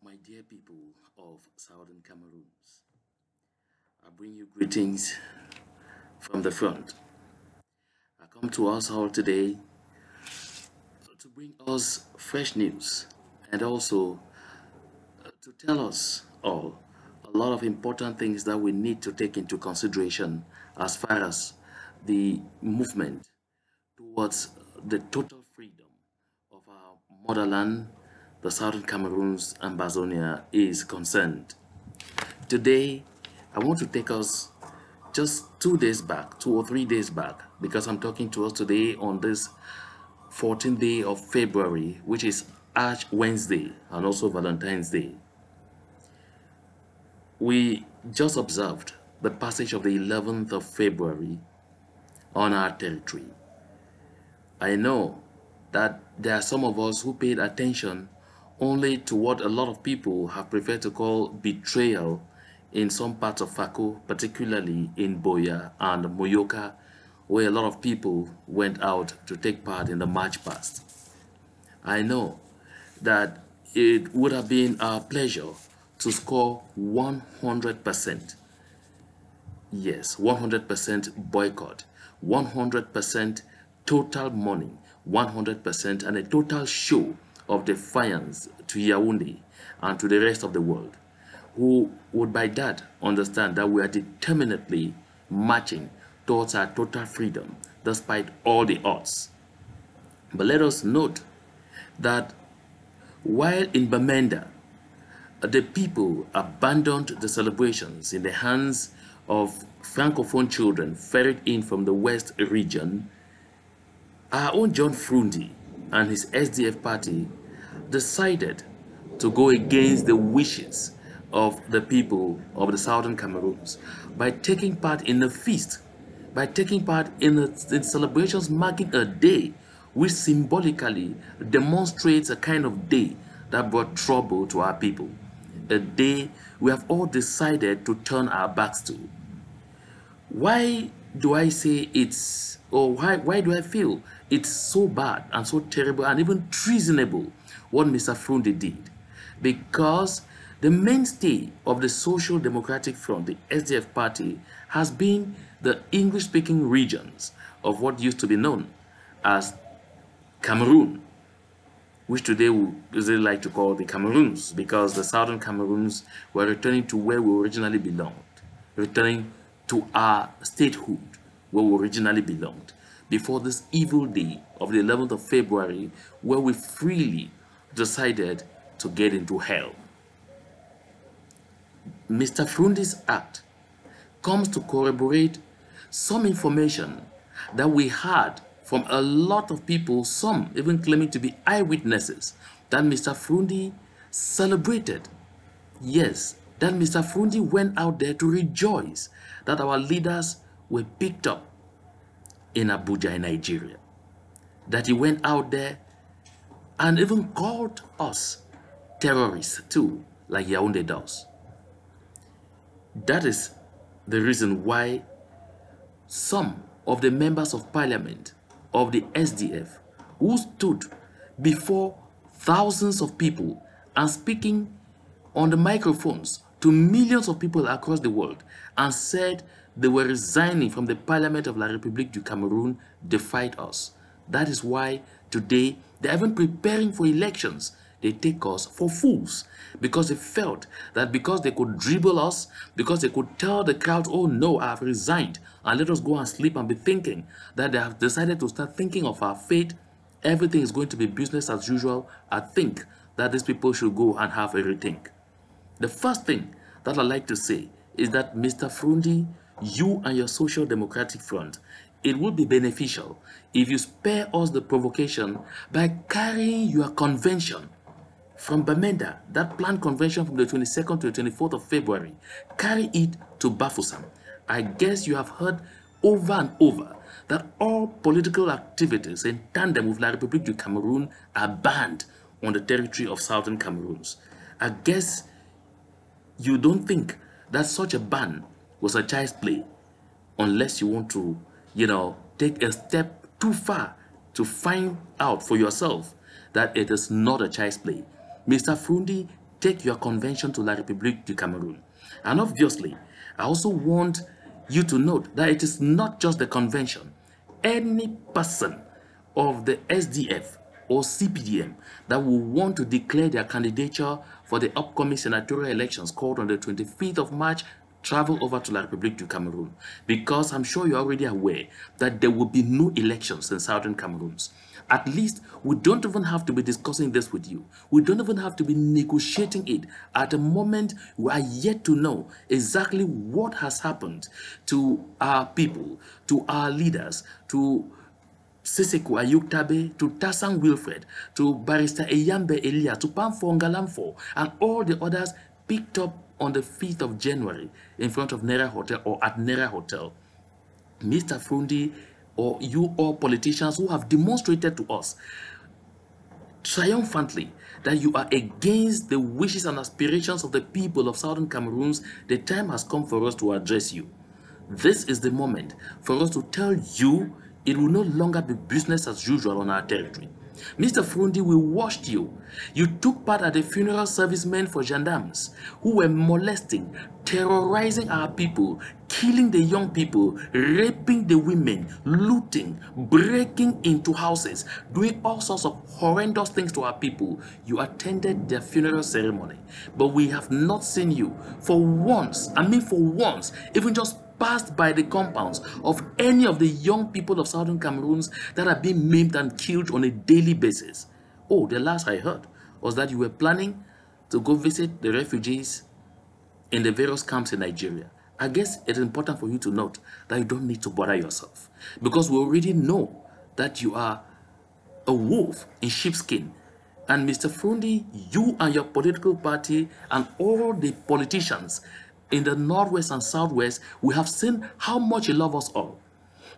My dear people of Southern Cameroons, I bring you greetings from the front. I come to us all today to bring us fresh news and also to tell us all a lot of important things that we need to take into consideration as far as the movement towards the total freedom of our motherland, the Southern Cameroons and Bazonia is concerned. Today, I want to take us just 2 days back, 2 or 3 days back, because I'm talking to us today on this 14th day of February, which is Ash Wednesday and also Valentine's Day. We just observed the passage of the 11th of February on our territory. I know that there are some of us who paid attention only to what a lot of people have preferred to call betrayal in some parts of Fako, particularly in Boya and Moyoka, where a lot of people went out to take part in the march past. I know that it would have been our pleasure to score 100%. Yes, 100% boycott, 100% total mourning, 100% and a total show of defiance to Yaoundé and to the rest of the world, who would by that understand that we are determinedly marching towards our total freedom despite all the odds. But let us note that while in Bamenda, the people abandoned the celebrations in the hands of Francophone children ferried in from the West region, our own John Frundi and his SDF party decided to go against the wishes of the people of the Southern Cameroons by taking part in a feast, by taking part in celebrations marking a day which symbolically demonstrates a kind of day that brought trouble to our people, a day we have all decided to turn our backs to. Why do I say it's, or why do I feel it's so bad and so terrible and even treasonable what Mr. Frundi did? Because the mainstay of the Social Democratic Front, the SDF party, has been the English-speaking regions of what used to be known as Cameroon, which today we usually like to call the Cameroons, because the Southern Cameroons were returning to where we originally belonged, returning to our statehood where we originally belonged, before this evil day of the 11th of February, where we freely decided to get into hell. Mr. Frundi's act comes to corroborate some information that we had from a lot of people, some even claiming to be eyewitnesses, that Mr. Frundi celebrated. Yes, that Mr. Frundi went out there to rejoice that our leaders were picked up in Abuja, in Nigeria. That he went out there and even called us terrorists too, like Yaoundé does. That is the reason why some of the members of parliament of the SDF, who stood before thousands of people and speaking on the microphones to millions of people across the world, and said they were resigning from the Parliament of La République du Cameroun, defied us. That is why today they're even preparing for elections. They take us for fools, because they felt that because they could dribble us, because they could tell the crowd, oh no, I have resigned, and let us go and sleep and be thinking that they have decided to start thinking of our fate, everything is going to be business as usual. I think that these people should go and have a rethink. The first thing that I'd like to say is that Mr. Frundi, you and your Social Democratic Front, it would be beneficial if you spare us the provocation by carrying your convention from Bamenda, that planned convention from the 22nd to the 24th of February, carry it to Bafoussam. I guess you have heard over and over that all political activities in tandem with La République du Cameroun are banned on the territory of Southern Cameroons. I guess you don't think that such a ban was a child's play, unless you want to, take a step too far to find out for yourself that it is not a child's play. Mr. Frundi take your convention to La République du Cameroon. And obviously, I also want you to note that it is not just the convention. Any person of the SDF or CPDM that will want to declare their candidature for the upcoming senatorial elections called on the 25th of March, travel over to La République du Cameroon, because I'm sure you're already aware that there will be no elections in Southern Cameroons. At least we don't even have to be discussing this with you. We don't even have to be negotiating it. At the moment, we are yet to know exactly what has happened to our people, to our leaders, to Siseko Ayuktabe, to Tasang Wilfred, to Barrister Eyambe Elia, to Pamfo Ngalamfo, and all the others picked up on the 5th of January in front of Nera Hotel or at Nera Hotel. Mr. Frundi, or you all politicians who have demonstrated to us triumphantly that you are against the wishes and aspirations of the people of Southern Cameroons, the time has come for us to address you. This is the moment for us to tell you it will no longer be business as usual on our territory. Mr. Frundi, we watched you. You took part at the funeral servicemen for gendarmes who were molesting, terrorizing our people, killing the young people, raping the women, looting, breaking into houses, doing all sorts of horrendous things to our people. You attended their funeral ceremony, but we have not seen you for once, even just passed by the compounds of any of the young people of Southern Cameroons that are being maimed and killed on a daily basis. Oh, the last I heard was that you were planning to go visit the refugees in the various camps in Nigeria. I guess it's important for you to note that you don't need to bother yourself, because we already know that you are a wolf in sheepskin. And Mr. Frundi, you and your political party and all the politicians in the Northwest and Southwest, we have seen how much you love us all.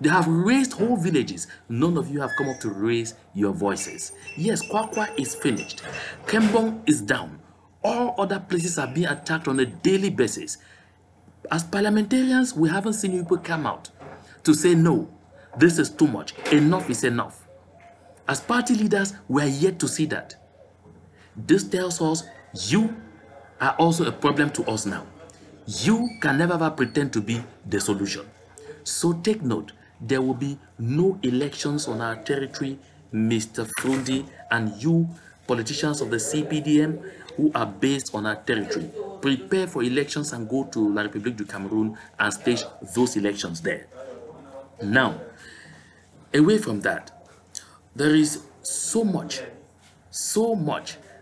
They have raised whole villages. None of you have come up to raise your voices. Yes, Kwakwa is finished. Kembong is down. All other places are being attacked on a daily basis. As parliamentarians, we haven't seen you people come out to say, no, this is too much. Enough is enough. As party leaders, we are yet to see that. This tells us you are also a problem to us now. You can never ever pretend to be the solution. So take note, there will be no elections on our territory, Mr. Frundi, and you politicians of the CPDM who are based on our territory. Prepare for elections and go to La République du Cameroon and stage those elections there. Now, away from that, there is so much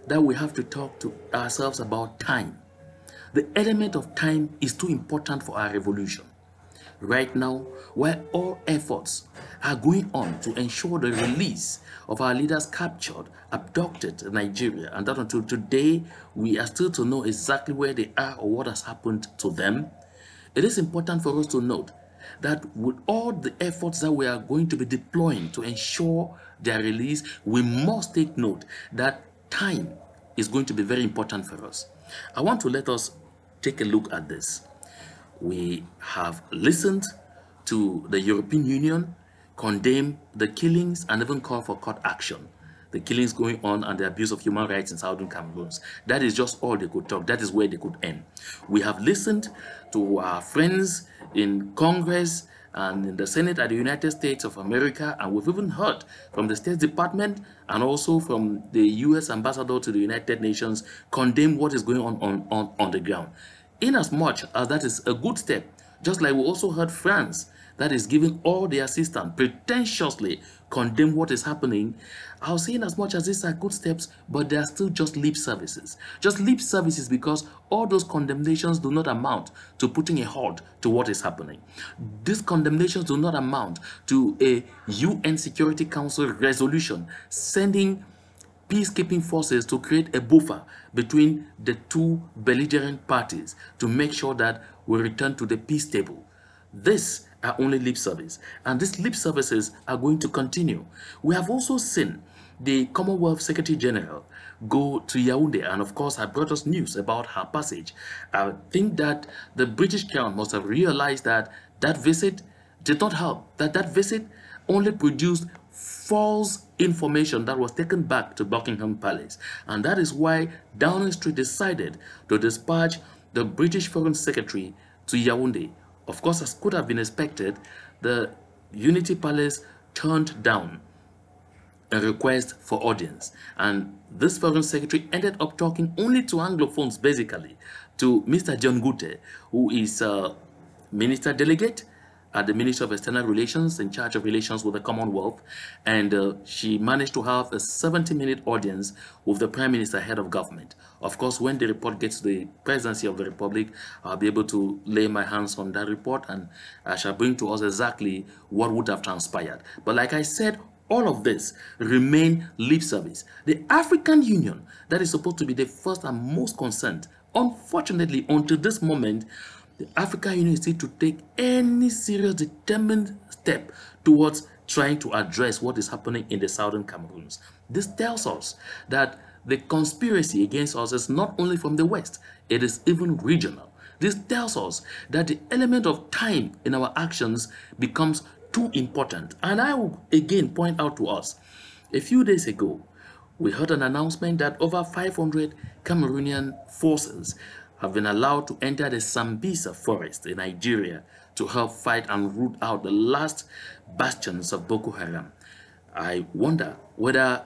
that we have to talk to ourselves about time. The element of time is too important for our revolution. Right now, where all efforts are going on to ensure the release of our leaders captured, abducted in Nigeria, and that until today, we are still to know exactly where they are or what has happened to them, it is important for us to note that with all the efforts that we are going to be deploying to ensure their release, we must take note that time is going to be very important for us. I want to let us take a look at this. We have listened to the European Union condemn the killings and even call for court action. The killings going on and the abuse of human rights in Southern Cameroon. That is just all they could talk. That is where they could end. We have listened to our friends in Congress and in the Senate at the United States of America, and we've even heard from the State Department and also from the U.S. ambassador to the United Nations condemn what is going on the ground. In as much as that is a good step, just like we also heard France that is giving all the assistance pretentiously condemn what is happening, I'll say in as much as these are good steps, but they are still just lip services. Just lip services, because all those condemnations do not amount to putting a halt to what is happening. These condemnations do not amount to a UN Security Council resolution sending peacekeeping forces to create a buffer between the two belligerent parties to make sure that we return to the peace table. These are only lip service, and these lip services are going to continue. We have also seen the Commonwealth Secretary General go to Yaoundé, and of course, I brought us news about her passage. I think that the British Crown must have realized that that visit did not help, that visit only produced false information that was taken back to Buckingham Palace. And that is why Downing Street decided to dispatch the British Foreign Secretary to Yaoundé. Of course, as could have been expected, the Unity Palace turned down a request for audience, and this foreign secretary ended up talking only to Anglophones, basically, to Mr. John Gute, who is a minister delegate at the Ministry of External Relations in charge of relations with the Commonwealth, and she managed to have a 70-minute audience with the Prime Minister, head of government. Of course, when the report gets to the Presidency of the Republic, I'll be able to lay my hands on that report, and I shall bring to us exactly what would have transpired. But like I said, all of this remain lip service. The African Union, that is supposed to be the first and most concerned, unfortunately, until this moment, the African Union is still to take any serious, determined step towards trying to address what is happening in the southern Cameroons. This tells us that the conspiracy against us is not only from the West, it is even regional. This tells us that the element of time in our actions becomes too important. And I will again point out to us, a few days ago, we heard an announcement that over 500 Cameroonian forces have been allowed to enter the Sambisa forest in Nigeria to help fight and root out the last bastions of Boko Haram. I wonder whether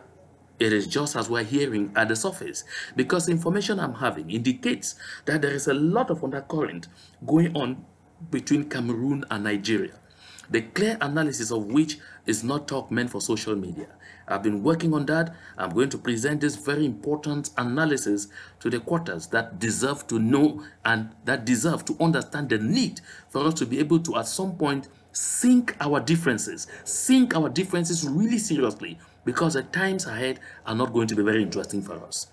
it is just as we're hearing at the surface, because the information I'm having indicates that there is a lot of undercurrent going on between Cameroon and Nigeria, the clear analysis of which is not talk meant for social media. I've been working on that. I'm going to present this very important analysis to the quarters that deserve to know and that deserve to understand the need for us to be able to, at some point, sink our differences really seriously, because the times ahead are not going to be very interesting for us.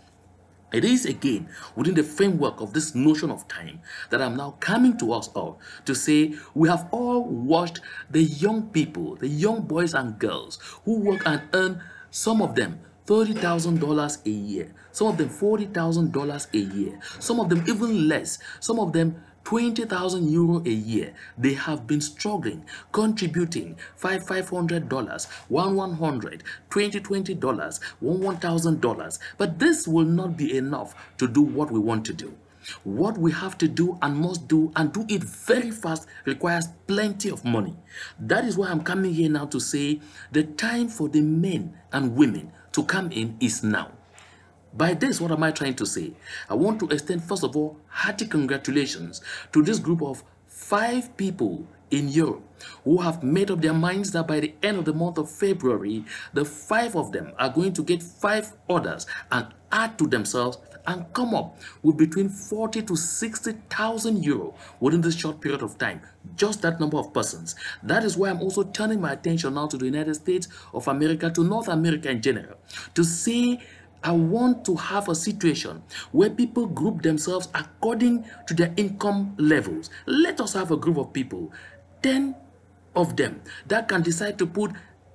It is again within the framework of this notion of time that I'm now coming to us all to say we have all watched the young people, the young boys and girls who work and earn, some of them $30,000 a year, some of them $40,000 a year, some of them even less, some of them 20,000 euro a year. They have been struggling, contributing $500, $100, $20, $1,000. But this will not be enough to do what we want to do. What we have to do and must do, and do it very fast, requires plenty of money. That is why I'm coming here now to say the time for the men and women to come in is now. By this, what am I trying to say? I want to extend, first of all, hearty congratulations to this group of 5 people in Europe who have made up their minds that by the end of the month of February, the 5 of them are going to get 5 orders and add to themselves and come up with between 40 to 60,000 euro within this short period of time. Just that number of persons. That is why I'm also turning my attention now to the United States of America, to North America in general, to say I want to have a situation where people group themselves according to their income levels. Let us have a group of people, 10 of them, that can decide to put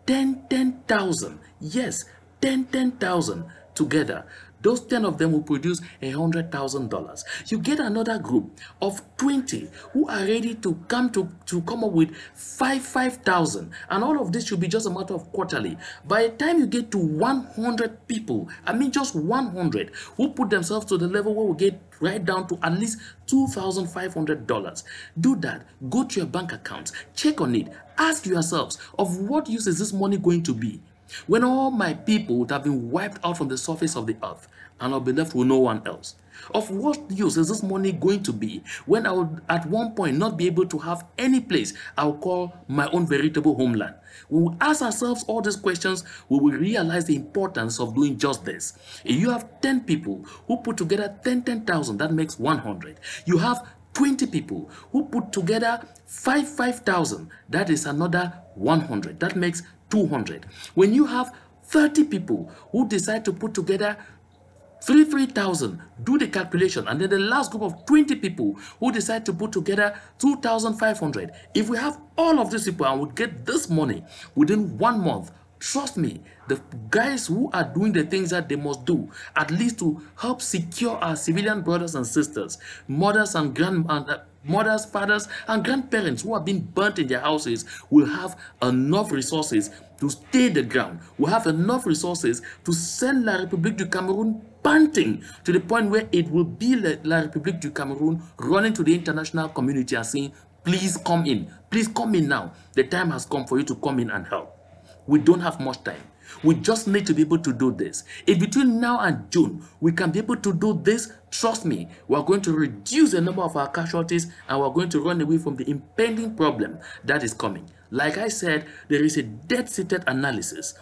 10,000, yes, 10,000 together. Those 10 of them will produce $100,000. You get another group of 20 who are ready to come up with 5,000, and all of this should be just a matter of quarterly. By the time you get to 100 people, I mean just 100, who put themselves to the level where we get right down to at least $2,500. Do that. Go to your bank accounts, check on it, ask yourselves, of what use is this money going to be? When all my people would have been wiped out from the surface of the earth and I'll be left with no one else. Of what use is this money going to be when I would at one point not be able to have any place I'll call my own veritable homeland? When we ask ourselves all these questions, we will realize the importance of doing just this. If you have 10 people who put together 10,000, that makes 100. You have 20 people who put together 5,000, that is another 100. That makes 200. When you have 30 people who decide to put together 3,000, do the calculation, and then the last group of 20 people who decide to put together 2,500. If we have all of these people and would get this money within 1 month, trust me, the guys who are doing the things that they must do, at least to help secure our civilian brothers and sisters, mothers and mothers, fathers, and grandparents who have been burnt in their houses will have enough resources to stay the ground, will have enough resources to send La République du Cameroon panting to the point where it will be La République du Cameroon running to the international community and saying, please come in now. The time has come for you to come in and help. We don't have much time. We just need to be able to do this. If between now and June, we can be able to do this, trust me, we are going to reduce the number of our casualties and we are going to run away from the impending problem that is coming. Like I said, there is a dead-seated analysis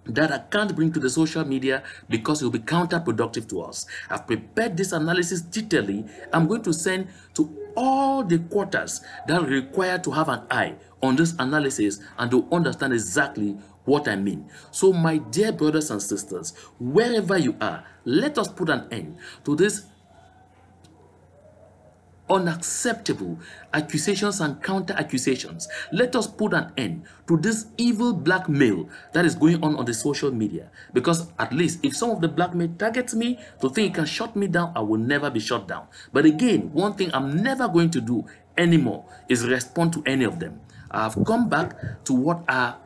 that I can't bring to the social media because it will be counterproductive to us. I've prepared this analysis detailedly. I'm going to send to all the quarters that are required to have an eye on this analysis and to understand exactly what I mean. So my dear brothers and sisters, wherever you are, let us put an end to this unacceptable accusations and counter accusations. Let us put an end to this evil blackmail that is going on the social media, because at least if some of the blackmail targets me to think it can shut me down, I will never be shut down. But again, one thing I'm never going to do anymore is respond to any of them. I have come back to what I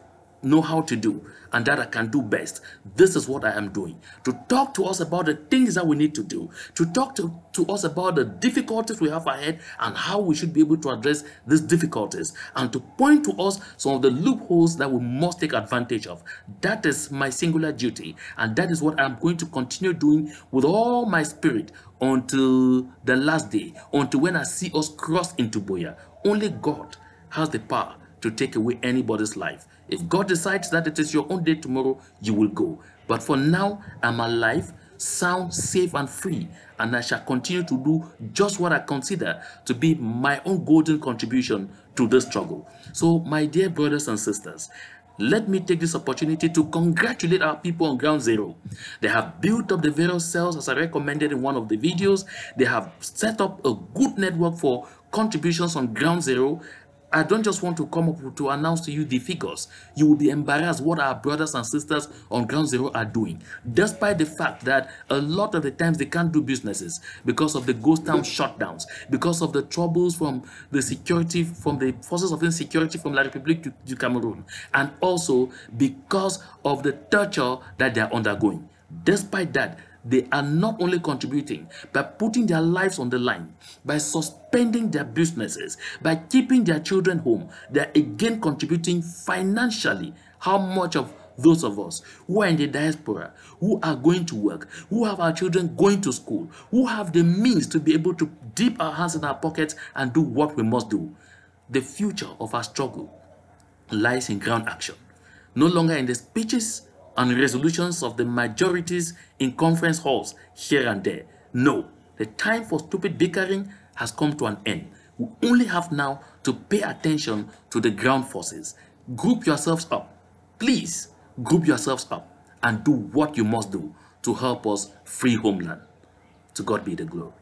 know how to do and that I can do best. This is what I am doing, to talk to us about the things that we need to do, to talk to us about the difficulties we have ahead and how we should be able to address these difficulties, and to point to us some of the loopholes that we must take advantage of. That is my singular duty, and that is what I'm going to continue doing with all my spirit until the last day, until when I see us cross into Buea. Only God has the power to take away anybody's life. If God decides that it is your own day tomorrow, you will go. But for now, I'm alive, sound, safe, and free, and I shall continue to do just what I consider to be my own golden contribution to this struggle. So, my dear brothers and sisters, let me take this opportunity to congratulate our people on Ground Zero. They have built up the various cells as I recommended in one of the videos. They have set up a good network for contributions on Ground Zero. I don't just want to come up to announce to you the figures. You will be embarrassed what our brothers and sisters on Ground Zero are doing, despite the fact that a lot of the times they can't do businesses because of the ghost town shutdowns, because of the troubles from the security, from the forces of insecurity from La République du Cameroon, and also because of the torture that they are undergoing. Despite that, they are not only contributing by putting their lives on the line, by suspending their businesses, by keeping their children home. They are again contributing financially. How much of those of us who are in the diaspora, who are going to work, who have our children going to school, who have the means to be able to dip our hands in our pockets and do what we must do? The future of our struggle lies in ground action, no longer in the speeches and resolutions of the majorities in conference halls here and there. No, the time for stupid bickering has come to an end. We only have now to pay attention to the ground forces. Group yourselves up. Please, group yourselves up and do what you must do to help us free homeland. To God be the glory.